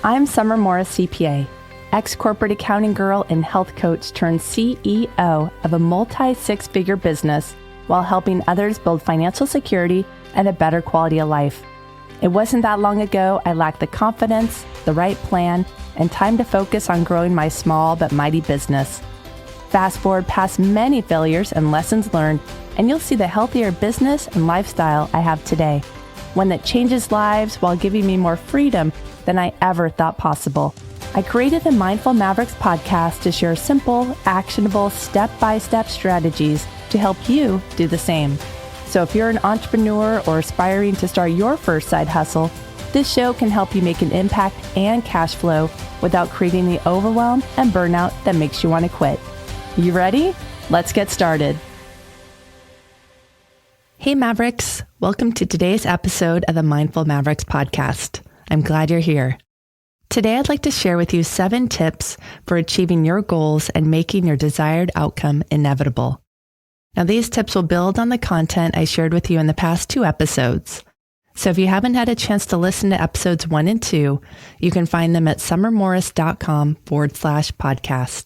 I'm Summer Morris CPA, ex-corporate accounting girl and health coach turned CEO of a multi-six-figure business while helping others build financial security and a better quality of life. It wasn't that long ago I lacked the confidence, the right plan, and time to focus on growing my small but mighty business. Fast forward past many failures and lessons learned, and you'll see the healthier business and lifestyle I have today. One that changes lives while giving me more freedom than I ever thought possible. I created the Mindful Mavericks Podcast to share simple, actionable, step-by-step strategies to help you do the same. So if you're an entrepreneur or aspiring to start your first side hustle, this show can help you make an impact and cash flow without creating the overwhelm and burnout that makes you want to quit. You ready? Let's get started. Hey Mavericks, welcome to today's episode of the Mindful Mavericks Podcast. I'm glad you're here. Today I'd like to share with you 7 tips for achieving your goals and making your desired outcome inevitable. Now these tips will build on the content I shared with you in the past 2 episodes. So if you haven't had a chance to listen to episodes 1 and 2, you can find them at summermorris.com/podcast.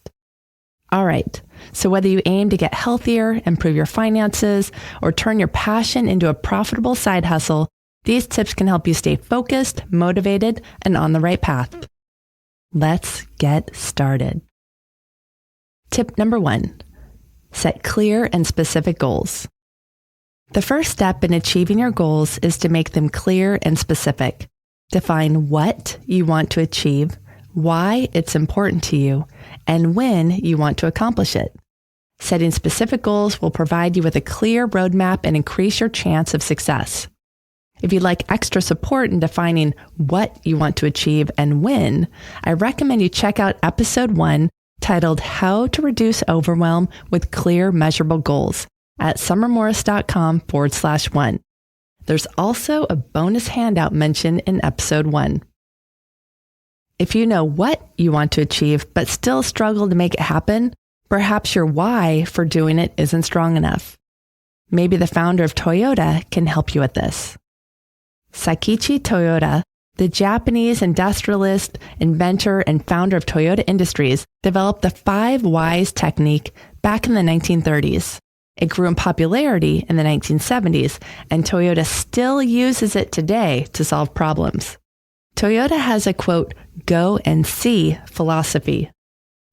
All right, so whether you aim to get healthier, improve your finances, or turn your passion into a profitable side hustle, these tips can help you stay focused, motivated, and on the right path. Let's get started. Tip number 1, set clear and specific goals. The first step in achieving your goals is to make them clear and specific. Define what you want to achieve, why it's important to you, and when you want to accomplish it. Setting specific goals will provide you with a clear roadmap and increase your chance of success. If you'd like extra support in defining what you want to achieve and when, I recommend you check out episode 1 titled How to Reduce Overwhelm with Clear Measurable Goals at summermorris.com/1. There's also a bonus handout mentioned in episode 1. If you know what you want to achieve but still struggle to make it happen, perhaps your why for doing it isn't strong enough. Maybe the founder of Toyota can help you with this. Seiichi Toyoda, the Japanese industrialist, inventor, and founder of Toyota Industries, developed the 5 whys technique back in the 1930s. It grew in popularity in the 1970s, and Toyota still uses it today to solve problems. Toyota has a, quote, go and see philosophy.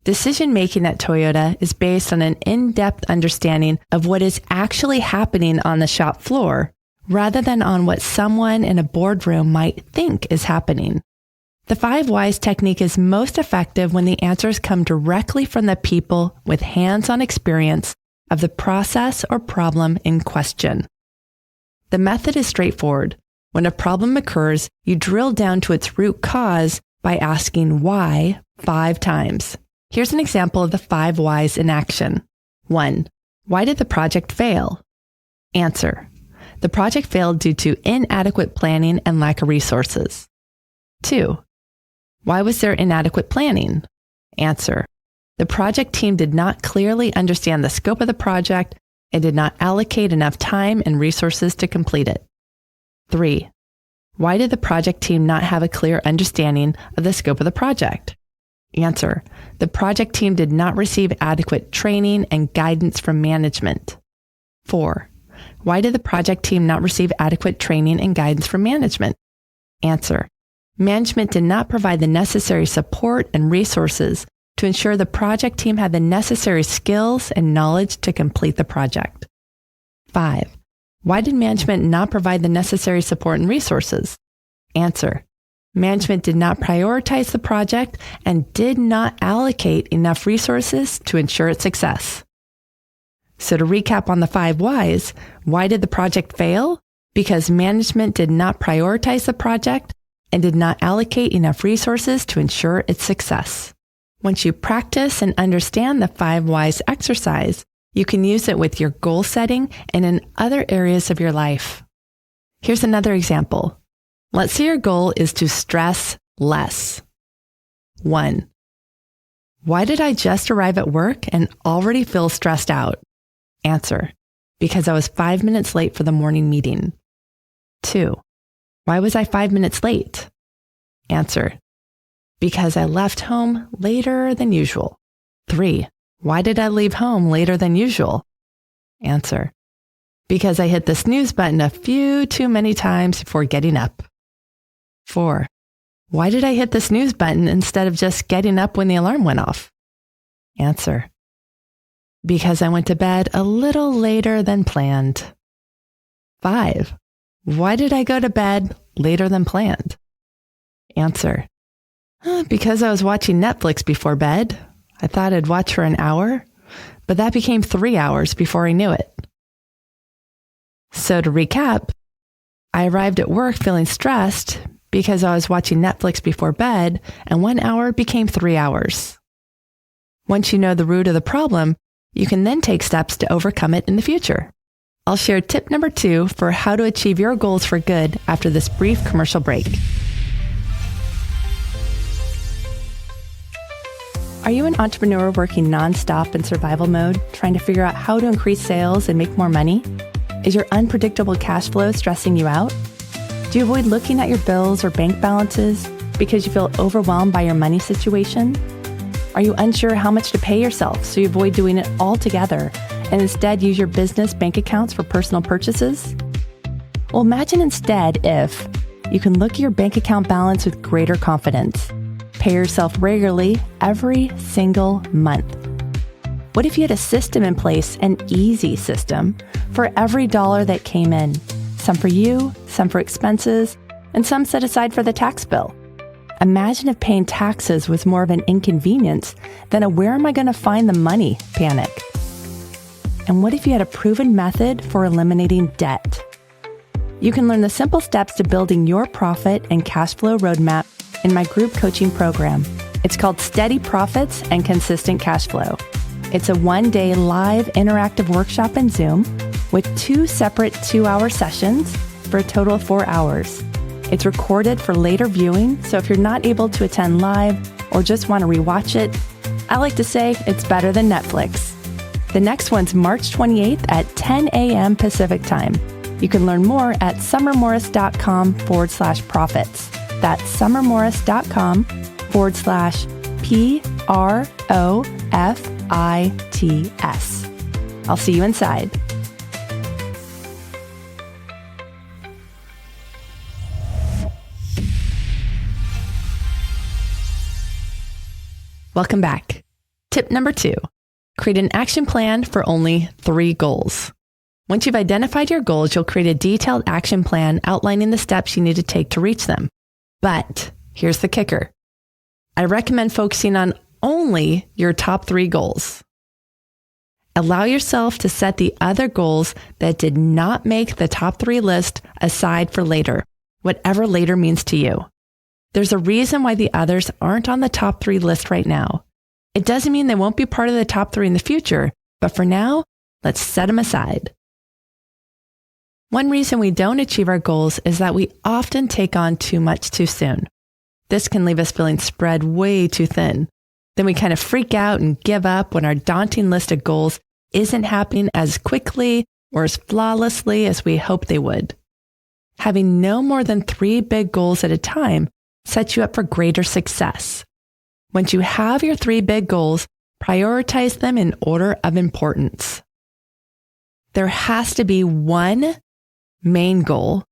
Decision-making at Toyota is based on an in-depth understanding of what is actually happening on the shop floor, rather than on what someone in a boardroom might think is happening. The 5 whys technique is most effective when the answers come directly from the people with hands-on experience of the process or problem in question. The method is straightforward. When a problem occurs, you drill down to its root cause by asking why 5 times. Here's an example of the 5 whys in action. 1. Why did the project fail? Answer. The project failed due to inadequate planning and lack of resources. 2. Why was there inadequate planning? Answer. The project team did not clearly understand the scope of the project and did not allocate enough time and resources to complete it. 3. Why did the project team not have a clear understanding of the scope of the project? Answer. The project team did not receive adequate training and guidance from management. 4. Why did the project team not receive adequate training and guidance from management? Answer. Management did not provide the necessary support and resources to ensure the project team had the necessary skills and knowledge to complete the project. 5. Why did management not provide the necessary support and resources? Answer. Management did not prioritize the project and did not allocate enough resources to ensure its success. So to recap on the 5 whys, why did the project fail? Because management did not prioritize the project and did not allocate enough resources to ensure its success. Once you practice and understand the 5 whys exercise, you can use it with your goal setting and in other areas of your life. Here's another example. Let's say your goal is to stress less. 1. Why did I just arrive at work and already feel stressed out? Answer. Because I was 5 minutes late for the morning meeting. 2. Why was I 5 minutes late? Answer. Because I left home later than usual. 3. Why did I leave home later than usual? Answer. Because I hit the snooze button a few too many times before getting up. 4. Why did I hit the snooze button instead of just getting up when the alarm went off? Answer. Because I went to bed a little later than planned. 5. Why did I go to bed later than planned? Answer. Because I was watching Netflix before bed. I thought I'd watch for an hour, but that became 3 hours before I knew it. So to recap, I arrived at work feeling stressed because I was watching Netflix before bed, and 1 hour became 3 hours. Once you know the root of the problem, you can then take steps to overcome it in the future. I'll share tip number 2 for how to achieve your goals for good after this brief commercial break. Are you an entrepreneur working nonstop in survival mode, trying to figure out how to increase sales and make more money? Is your unpredictable cash flow stressing you out? Do you avoid looking at your bills or bank balances because you feel overwhelmed by your money situation? Are you unsure how much to pay yourself, so you avoid doing it all together and instead use your business bank accounts for personal purchases? Well, imagine instead if you can look at your bank account balance with greater confidence. Pay yourself regularly every single month. What if you had a system in place, an easy system, for every dollar that came in? Some for you, some for expenses, and some set aside for the tax bill. Imagine if paying taxes was more of an inconvenience than a where am I going to find the money panic. And what if you had a proven method for eliminating debt? You can learn the simple steps to building your profit and cash flow roadmap in my group coaching program. It's called Steady Profits and Consistent Cash Flow. It's a 1-day live interactive workshop in Zoom with 2 separate 2-hour sessions for a total of 4 hours. It's recorded for later viewing, so if you're not able to attend live or just want to rewatch it, I like to say it's better than Netflix. The next one's March 28th at 10 a.m. Pacific Time. You can learn more at summermorris.com/profits. That's summermorris.com/PROFITS. I'll see you inside. Welcome back. Tip number 2, create an action plan for only 3 goals. Once you've identified your goals, you'll create a detailed action plan outlining the steps you need to take to reach them. But here's the kicker. I recommend focusing on only your top 3 goals. Allow yourself to set the other goals that did not make the top 3 list aside for later, whatever later means to you. There's a reason why the others aren't on the top 3 list right now. It doesn't mean they won't be part of the top 3 in the future, but for now, let's set them aside. One reason we don't achieve our goals is that we often take on too much too soon. This can leave us feeling spread way too thin. Then we kind of freak out and give up when our daunting list of goals isn't happening as quickly or as flawlessly as we hoped they would. Having no more than 3 big goals at a time sets you up for greater success. Once you have your 3 big goals, prioritize them in order of importance. There has to be one main goal,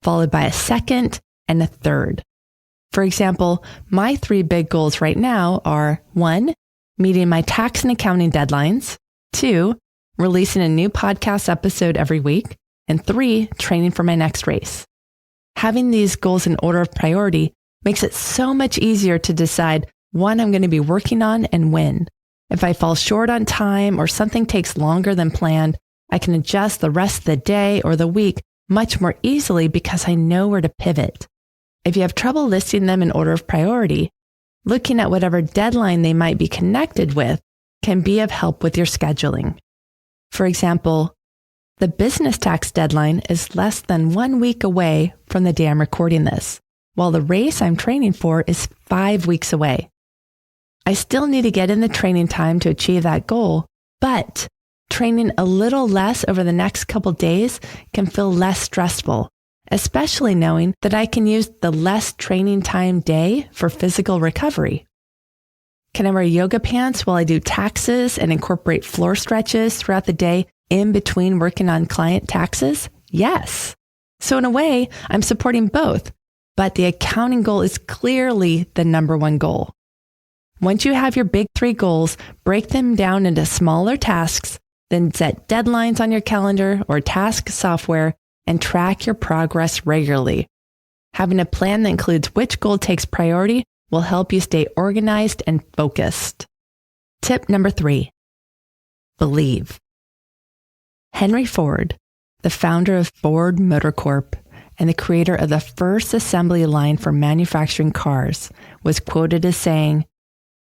followed by a second and a third. For example, my 3 big goals right now are 1, meeting my tax and accounting deadlines, 2, releasing a new podcast episode every week, and 3, training for my next race. Having these goals in order of priority makes it so much easier to decide what I'm going to be working on and when. If I fall short on time or something takes longer than planned, I can adjust the rest of the day or the week much more easily because I know where to pivot. If you have trouble listing them in order of priority, looking at whatever deadline they might be connected with can be of help with your scheduling. For example, the business tax deadline is less than 1 week away from the day I'm recording this, while the race I'm training for is 5 weeks away. I still need to get in the training time to achieve that goal, but training a little less over the next couple days can feel less stressful especially knowing that I can use the less training time day for physical recovery. Can I wear yoga pants while I do taxes and incorporate floor stretches throughout the day in between working on client taxes? Yes. So in a way, I'm supporting both, but the accounting goal is clearly the number one goal. Once you have your big 3 goals, break them down into smaller tasks, then set deadlines on your calendar or task software and track your progress regularly. Having a plan that includes which goal takes priority will help you stay organized and focused. Tip number 3, believe. Henry Ford, the founder of Ford Motor Corp and the creator of the first assembly line for manufacturing cars, was quoted as saying,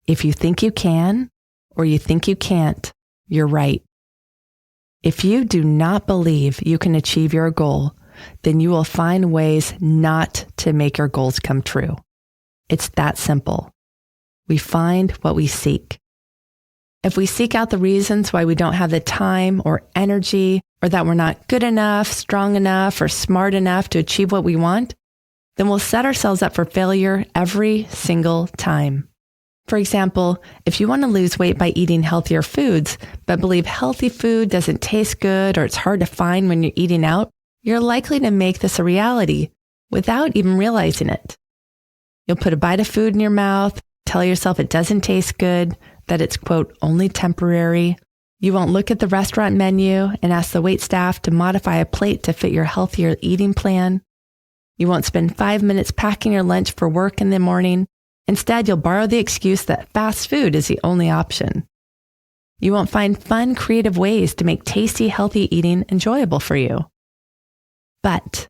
"If you think you can or you think you can't, you're right." If you do not believe you can achieve your goal, then you will find ways not to make your goals come true. It's that simple. We find what we seek. If we seek out the reasons why we don't have the time or energy, or that we're not good enough, strong enough, or smart enough to achieve what we want, then we'll set ourselves up for failure every single time. For example, if you want to lose weight by eating healthier foods, but believe healthy food doesn't taste good or it's hard to find when you're eating out, you're likely to make this a reality without even realizing it. You'll put a bite of food in your mouth, tell yourself it doesn't taste good, that it's, quote, only temporary. You won't look at the restaurant menu and ask the waitstaff to modify a plate to fit your healthier eating plan. You won't spend 5 minutes packing your lunch for work in the morning. Instead, you'll borrow the excuse that fast food is the only option. You won't find fun, creative ways to make tasty, healthy eating enjoyable for you. But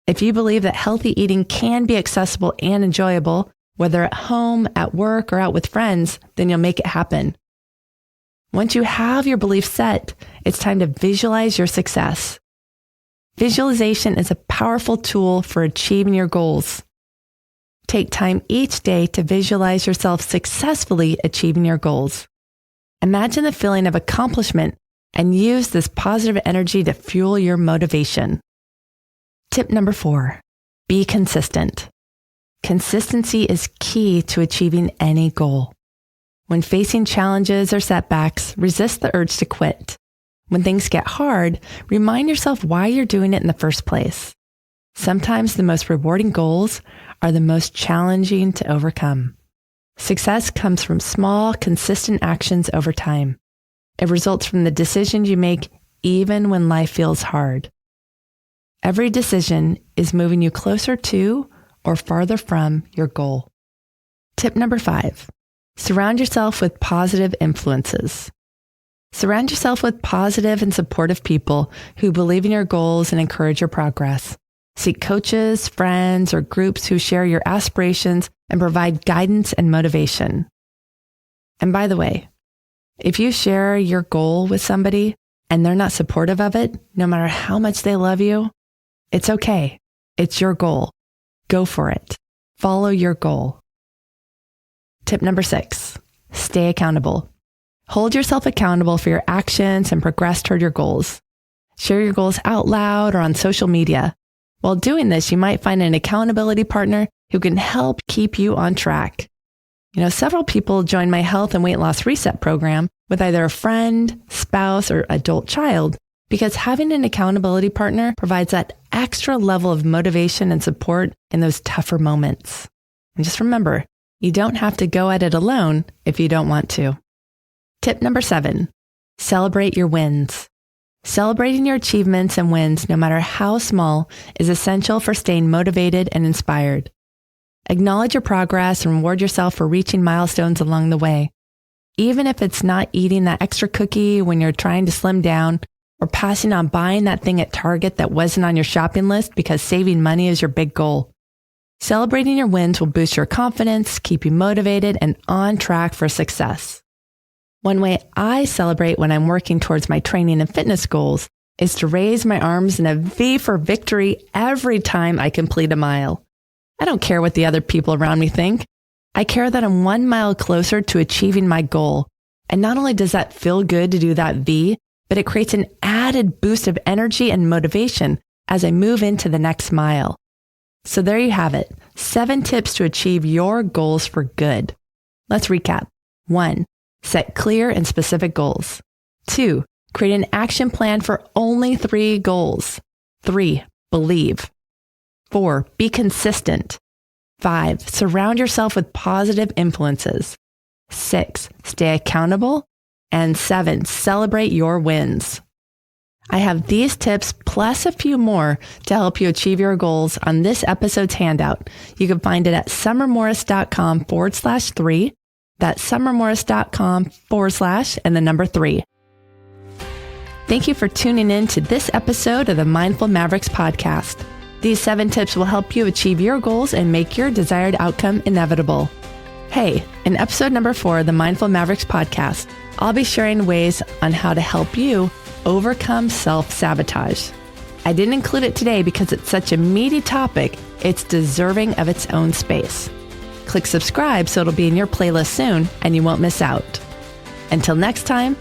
if you believe that healthy eating can be accessible and enjoyable, whether at home, at work, or out with friends, then you'll make it happen. Once you have your beliefs set, it's time to visualize your success. Visualization is a powerful tool for achieving your goals. Take time each day to visualize yourself successfully achieving your goals. Imagine the feeling of accomplishment and use this positive energy to fuel your motivation. Tip number 4, be consistent. Consistency is key to achieving any goal. When facing challenges or setbacks, resist the urge to quit. When things get hard, remind yourself why you're doing it in the first place. Sometimes the most rewarding goals are the most challenging to overcome. Success comes from small, consistent actions over time. It results from the decisions you make even when life feels hard. Every decision is moving you closer to or farther from your goal. Tip number 5, surround yourself with positive influences. Surround yourself with positive and supportive people who believe in your goals and encourage your progress. Seek coaches, friends, or groups who share your aspirations and provide guidance and motivation. And by the way, if you share your goal with somebody and they're not supportive of it, no matter how much they love you, it's okay. It's your goal. Go for it. Follow your goal. Tip number 6, stay accountable. Hold yourself accountable for your actions and progress toward your goals. Share your goals out loud or on social media. While doing this, you might find an accountability partner who can help keep you on track. Several people join my health and weight loss reset program with either a friend, spouse, or adult child because having an accountability partner provides that extra level of motivation and support in those tougher moments. And just remember, you don't have to go at it alone if you don't want to. Tip number 7, celebrate your wins. Celebrating your achievements and wins, no matter how small, is essential for staying motivated and inspired. Acknowledge your progress and reward yourself for reaching milestones along the way. Even if it's not eating that extra cookie when you're trying to slim down, or passing on buying that thing at Target that wasn't on your shopping list because saving money is your big goal. Celebrating your wins will boost your confidence, keep you motivated, and on track for success. One way I celebrate when I'm working towards my training and fitness goals is to raise my arms in a V for victory every time I complete a mile. I don't care what the other people around me think. I care that I'm 1 mile closer to achieving my goal. And not only does that feel good to do that V, but it creates an added boost of energy and motivation as I move into the next mile. So there you have it, 7 tips to achieve your goals for good. Let's recap. 1, set clear and specific goals. 2, create an action plan for only 3 goals. 3, believe. 4, be consistent. 5, surround yourself with positive influences. 6, stay accountable. And 7, celebrate your wins. I have these tips plus a few more to help you achieve your goals on this episode's handout. You can find it at summermorris.com/3. That's summermorris.com/ and the number 3. Thank you for tuning in to this episode of the Mindful Mavericks Podcast. These 7 tips will help you achieve your goals and make your desired outcome inevitable. Hey, in episode number 4 of the Mindful Mavericks Podcast, I'll be sharing ways on how to help you overcome self-sabotage. I didn't include it today because it's such a meaty topic, it's deserving of its own space. Click subscribe so it'll be in your playlist soon and you won't miss out. Until next time,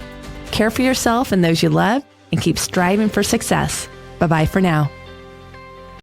care for yourself and those you love and keep striving for success. Bye-bye for now.